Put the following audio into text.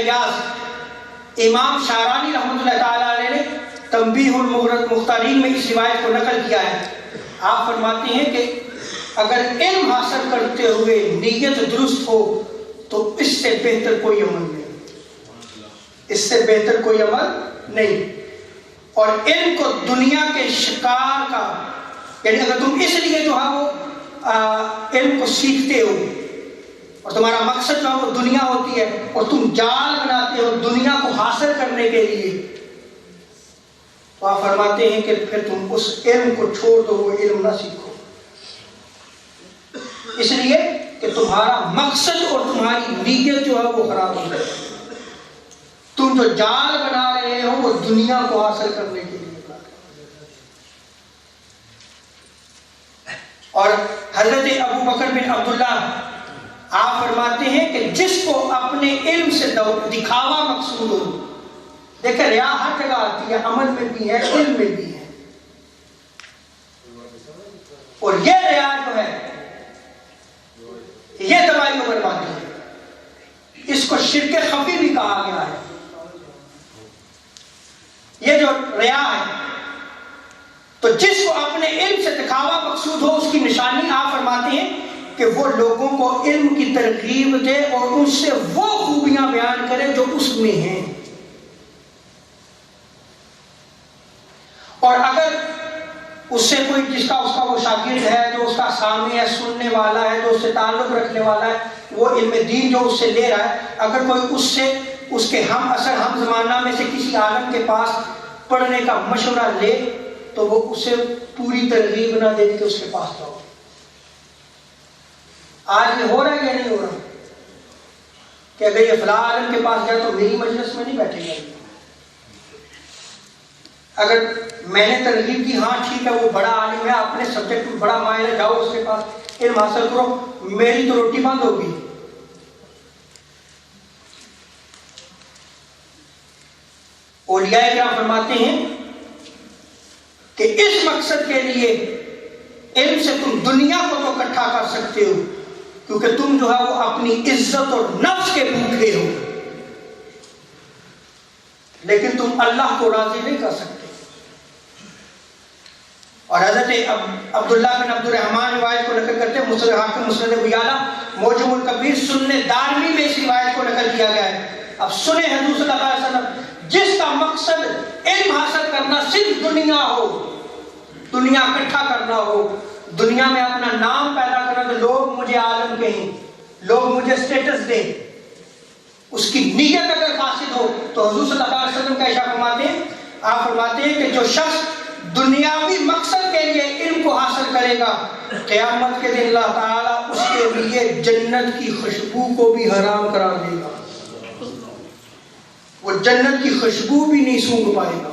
الیاس امام شارانی رحمۃ اللہ تعالیٰ علیہ نے تنبیہ المختارین میں اس روایت کو نقل کیا ہے. آپ فرماتے ہیں کہ اگر علم حاصل کرتے ہوئے نیت درست ہو تو اس سے بہتر کوئی عمل نہیں، اس سے بہتر کوئی عمل نہیں. اور علم کو دنیا کے شکار کا، یعنی اگر تم اس لیے جو ہے وہ علم کو سیکھتے ہو اور تمہارا مقصد جو ہے وہ دنیا ہوتی ہے اور تم جال بناتے ہو دنیا کو حاصل کرنے کے لیے، تو آپ فرماتے ہیں کہ پھر تم اس علم کو چھوڑ دو، وہ علم نہ سیکھو، اس لیے کہ تمہارا مقصد اور تمہاری نیت جو ہے وہ خراب ہو جائے. تم جو جال بنا رہے ہو وہ دنیا کو حاصل کرنے کے لیے. اور حضرت ابو بکر بن عبداللہ آپ فرماتے ہیں کہ جس کو اپنے علم سے دکھاوا مقصود ہو، دیکھیں ریا ہر جگہ آتی ہے، عمل میں بھی ہے، علم میں بھی ہے، اور یہ ریا جو ہے یہ تباہی و بربادی ہے. اس کو شرک خفی بھی کہا گیا ہے. یہ جو ریا ہے تو جس کو اپنے علم سے دکھاوا مقصود ہو، اس کی نشانی آپ فرماتے ہیں کہ وہ لوگوں کو علم کی ترغیب دے اور ان سے وہ خوبیاں بیان کرے جو اس میں ہیں. اور اگر اس سے کوئی اس کا وہ شاگرد ہے، جو اس کا سامع ہے، سننے والا ہے، جو اس سے تعلق رکھنے والا ہے، وہ علم دین جو اس سے لے رہا ہے، اگر کوئی اس سے اس کے ہم اثر ہم زمانہ میں سے کسی عالم کے پاس پڑھنے کا مشورہ لے تو وہ اسے پوری ترغیب نہ دے کہ اس کے پاس جاؤ. آج یہ ہو رہا ہے یا نہیں ہو رہا کہ اگر یہ فلاں عالم کے پاس جائے تو میری مجلس میں نہیں بیٹھے گا. اگر میں نے ترغیب کی ہاں ٹھیک ہے وہ بڑا عالم ہے، اپنے سبجیکٹ میں بڑا ماہر ہے، جاؤ اس کے پاس علم حاصل کرو، میری تو روٹی بند ہوگی. اولیاء کرام فرماتے ہیں کہ اس مقصد کے لیے علم سے تم دنیا کو تو اکٹھا کر سکتے ہو کیونکہ تم جو ہے وہ اپنی عزت اور نفس کے بھوکے ہو، لیکن تم اللہ کو راضی نہیں کر سکتے. اور حضرت عبداللہ بن عبد الرحمن روایت کو نقل کرتے ہیں، مسند حاکم، مسند ابو یعلا، موجم الکبیر، سنن دارمی میں اس روایت کو نقل کیا گیا ہے. اب سنیں حضور صلی اللہ علیہ وسلم جس کا مقصد علم حاصل کرنا صرف دنیا ہو، دنیا اکٹھا کرنا ہو، دنیا میں اپنا نام پیدا کرنا، تو لوگ مجھے عالم کہیں، لوگ مجھے سٹیٹس دیں، اس کی نیت اگر فاسد ہو تو حضور صلی اللہ علیہ وسلم کا ارشاد فرماتے ہیں، آپ فرماتے ہیں کہ جو شخص دنیاوی مقصد کے لیے علم کو حاصل کرے گا، قیامت کے دن اللہ تعالیٰ اس کے لیے جنت کی خوشبو کو بھی حرام قرار دے گا، وہ جنت کی خوشبو بھی نہیں سونگھ پائے گا.